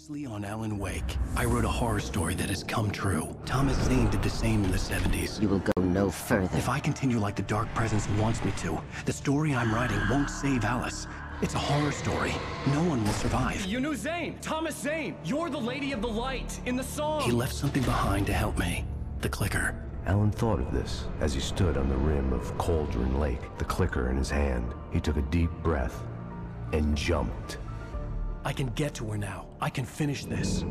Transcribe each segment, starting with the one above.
Previously on Alan Wake, I wrote a horror story that has come true. Thomas Zane did the same in the 70s. You will go no further. If I continue like the Dark Presence wants me to, the story I'm writing won't save Alice. It's a horror story. No one will survive. You knew Zane! Thomas Zane! You're the Lady of the Light in the song! He left something behind to help me. The clicker. Alan thought of this as he stood on the rim of Coldrain Lake, the clicker in his hand. He took a deep breath and jumped. I can get to her now. I can finish this.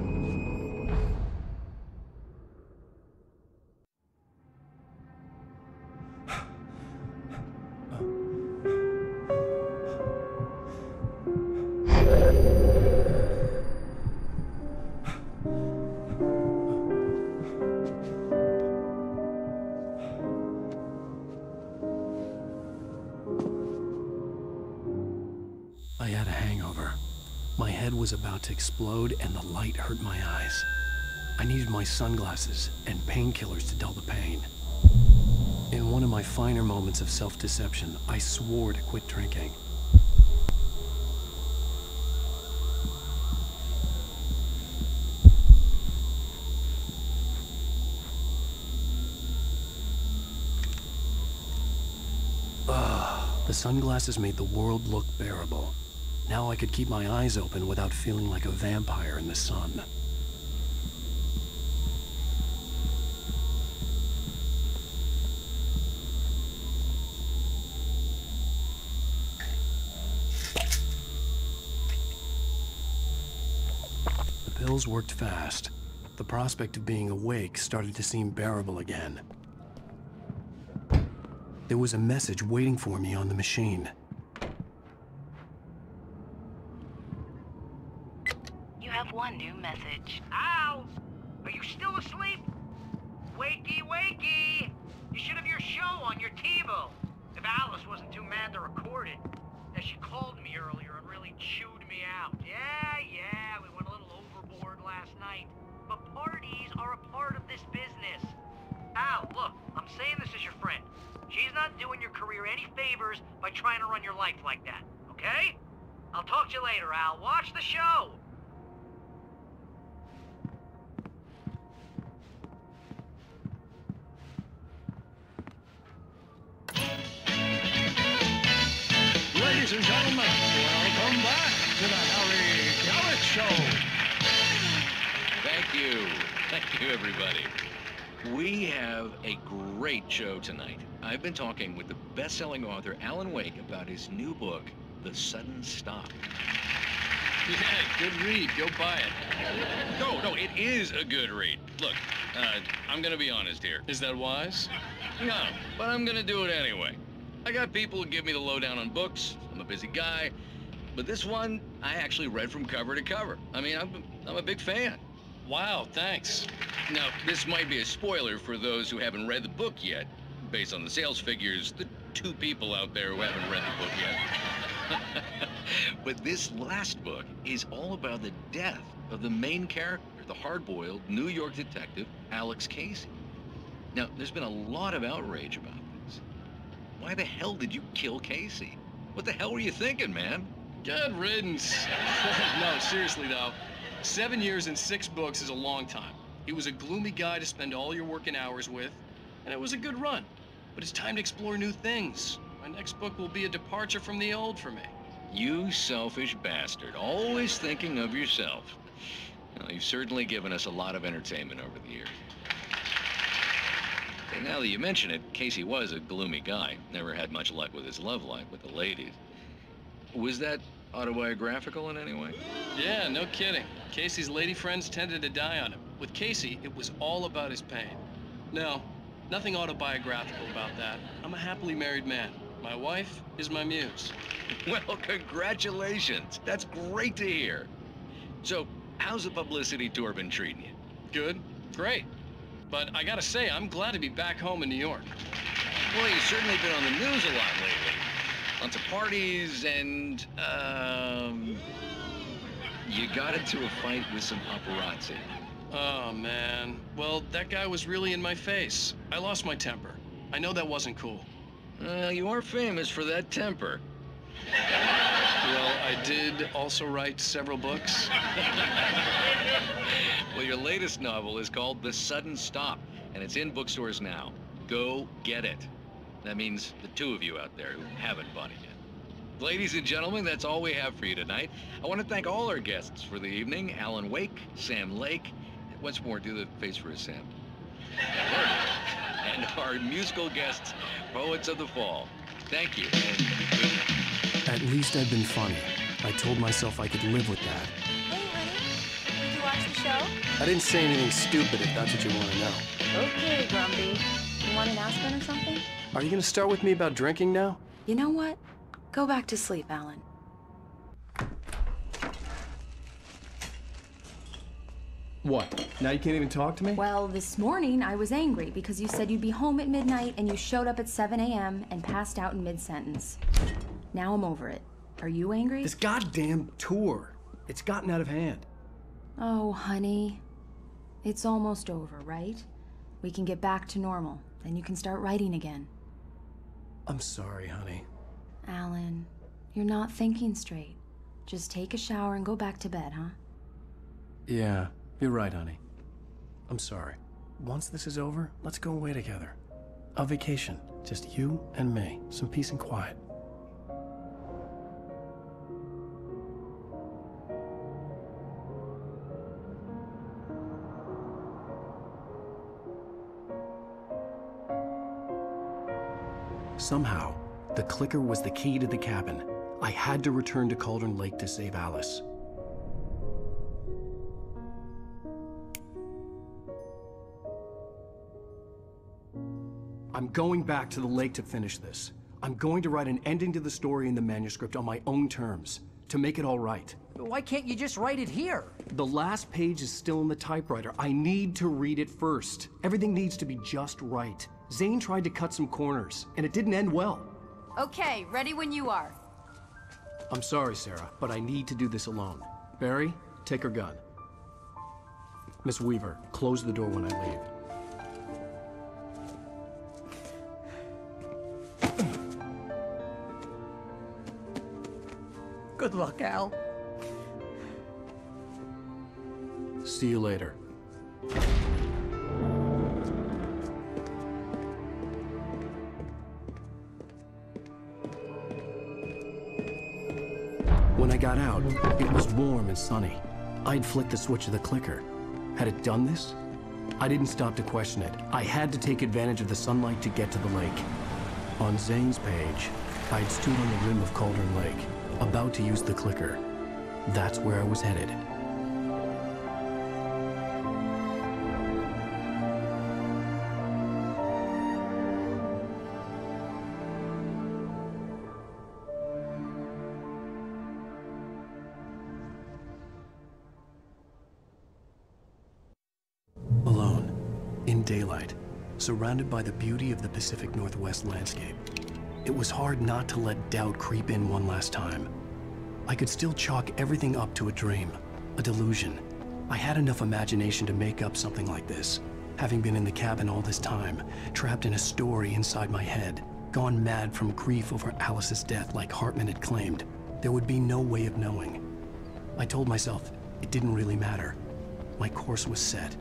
I had a hangover. My head was about to explode and the light hurt my eyes. I needed my sunglasses and painkillers to dull the pain. In one of my finer moments of self-deception, I swore to quit drinking. The sunglasses made the world look bearable. Now I could keep my eyes open without feeling like a vampire in the sun. The pills worked fast. The prospect of being awake started to seem bearable again. There was a message waiting for me on the machine. You have one new message. Al! Are you still asleep? Wakey, wakey! You should have your show on your TiVo. If Alice wasn't too mad to record it. Yeah, she called me earlier and really chewed me out. Yeah, we went a little overboard last night. But parties are a part of this business. Al, look, I'm saying this as your friend. She's not doing your career any favors by trying to run your life like that, okay? I'll talk to you later, Al. Watch the show! Ladies and gentlemen, welcome back to the Harry Garrett Show. Thank you. Thank you, everybody. We have a great show tonight. I've been talking with the best-selling author Alan Wake about his new book, The Sudden Stop. Yeah, good read. Go buy it. No, it is a good read. Look, I'm gonna be honest here. Is that wise? No, but I'm gonna do it anyway. I got people who give me the lowdown on books. I'm a busy guy. But this one, I actually read from cover to cover. I mean, I'm a big fan. Wow, thanks. Now, this might be a spoiler for those who haven't read the book yet. Based on the sales figures, the 2 people out there who haven't read the book yet. But this last book is all about the death of the main character, the hard-boiled New York detective, Alex Casey. Now, there's been a lot of outrage about this. Why the hell did you kill Casey? What the hell were you thinking, man? Good riddance. No, seriously, though. 7 years and 6 books is a long time. He was a gloomy guy to spend all your working hours with, and it was a good run. But it's time to explore new things. My next book will be a departure from the old for me. You selfish bastard, always thinking of yourself. Well, you've certainly given us a lot of entertainment over the years. And now that you mention it, Casey was a gloomy guy. Never had much luck with his love life with the ladies. Was that autobiographical in any way? Yeah, no kidding. Casey's lady friends tended to die on him. With Casey, it was all about his pain. No, nothing autobiographical about that. I'm a happily married man. My wife is my muse. Well, congratulations. That's great to hear. So, how's the publicity tour been treating you? Good, great. But I gotta say, I'm glad to be back home in New York. Well, you've certainly been on the news a lot lately. Lots of parties and, you got into a fight with some paparazzi. Oh, man. Well, that guy was really in my face. I lost my temper. I know that wasn't cool. You are famous for that temper. Well, I did also write several books. Well, your latest novel is called The Sudden Stop, and it's in bookstores now. Go get it. That means the two of you out there who haven't bought it yet. Ladies and gentlemen, that's all we have for you tonight. I want to thank all our guests for the evening. Alan Wake, Sam Lake, once more, do the face for a Sam. And our musical guests, Poets of the Fall. Thank you, and good night. At least I'd been funny. I told myself I could live with that. Hey, honey. Did you watch the show? I didn't say anything stupid if that's what you want to know. Okay, Grumpy. You want an aspirin or something? Are you going to start with me about drinking now? You know what? Go back to sleep, Alan. What? Now you can't even talk to me? Well, this morning I was angry because you said you'd be home at midnight and you showed up at 7 a.m. and passed out in mid-sentence. Now I'm over it. Are you angry? This goddamn tour. It's gotten out of hand. Oh, honey. It's almost over, right? We can get back to normal. Then you can start writing again. I'm sorry, honey. Alan, you're not thinking straight. Just take a shower and go back to bed, huh? Yeah, you're right, honey. I'm sorry. Once this is over, let's go away together. A vacation. Just you and me. Some peace and quiet. Somehow, the clicker was the key to the cabin. I had to return to Cauldron Lake to save Alice. I'm going back to the lake to finish this. I'm going to write an ending to the story in the manuscript on my own terms, to make it all right. Why can't you just write it here? The last page is still in the typewriter. I need to read it first. Everything needs to be just right. Zane tried to cut some corners, and it didn't end well. Okay, ready when you are. I'm sorry, Sarah, but I need to do this alone. Barry, take her gun. Miss Weaver, close the door when I leave. Good luck, Al. See you later. When I got out, it was warm and sunny. I'd flicked the switch of the clicker. Had it done this? I didn't stop to question it. I had to take advantage of the sunlight to get to the lake. On Zane's page, I'd stood on the rim of Cauldron Lake, about to use the clicker. That's where I was headed. Alone, in daylight, surrounded by the beauty of the Pacific Northwest landscape. It was hard not to let doubt creep in one last time. I could still chalk everything up to a dream, a delusion. I had enough imagination to make up something like this, having been in the cabin all this time, trapped in a story inside my head, gone mad from grief over Alice's death like Hartman had claimed. There would be no way of knowing. I told myself it didn't really matter. My course was set.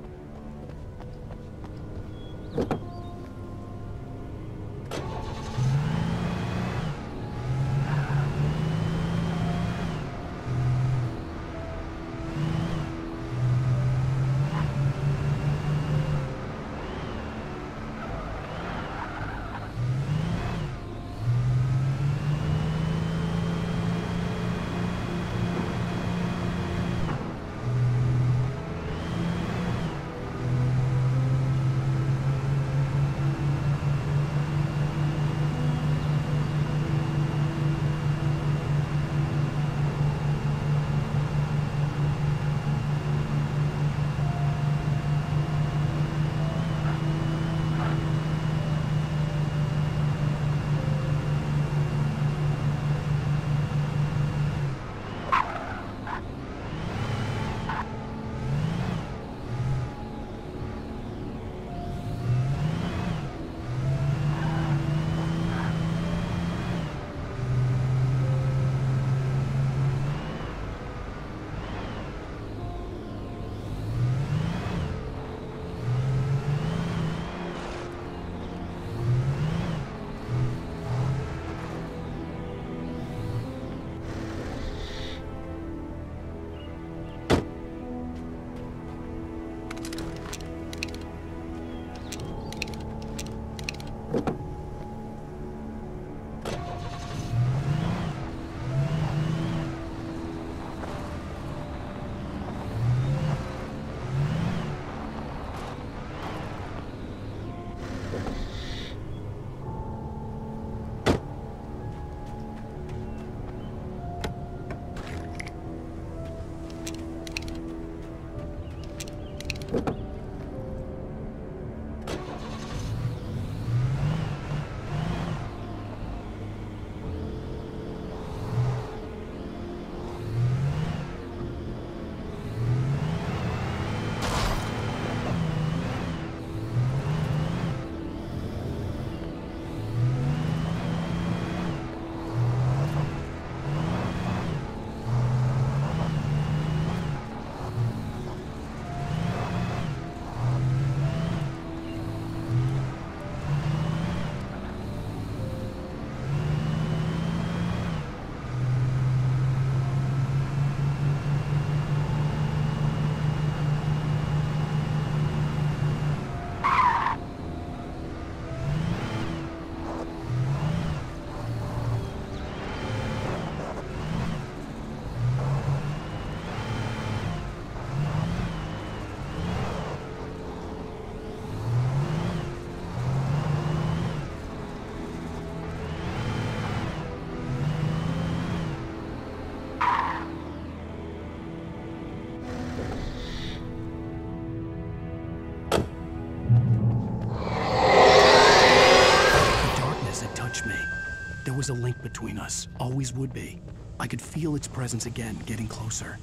was a link between us, always would be. I could feel its presence again, getting closer.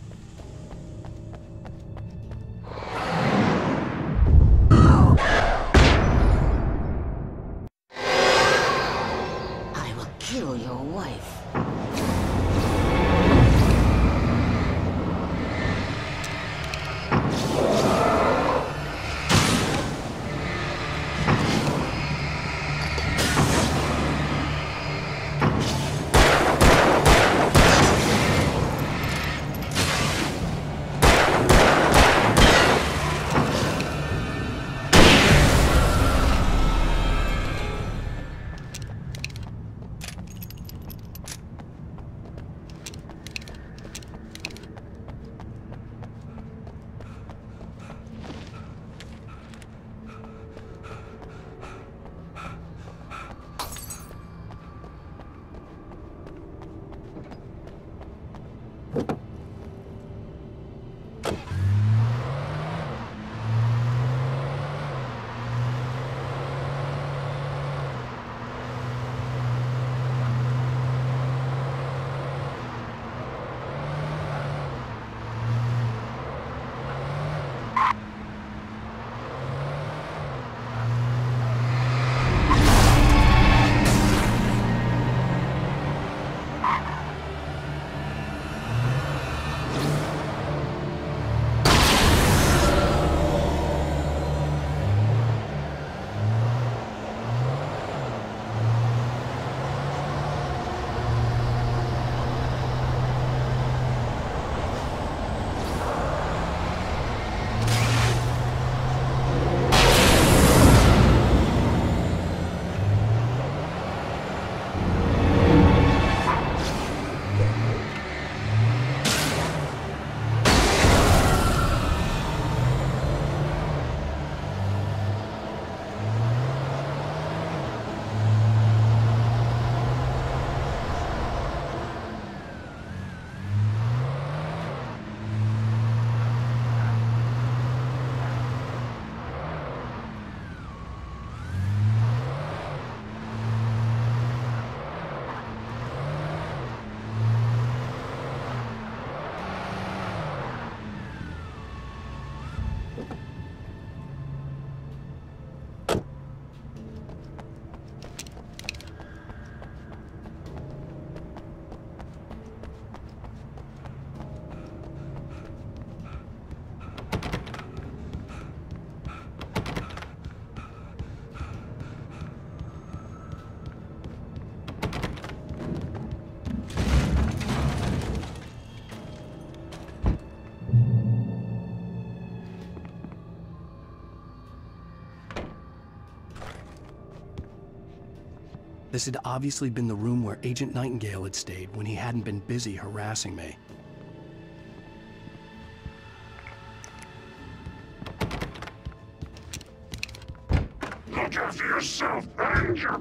I will kill your wife. This had obviously been the room where Agent Nightingale had stayed when he hadn't been busy harassing me. Look after yourself and your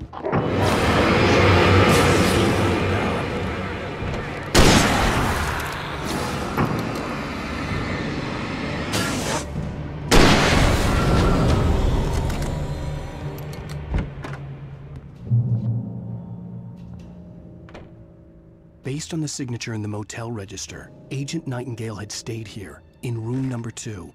Based on the signature in the motel register, Agent Nightingale had stayed here, in room number 2.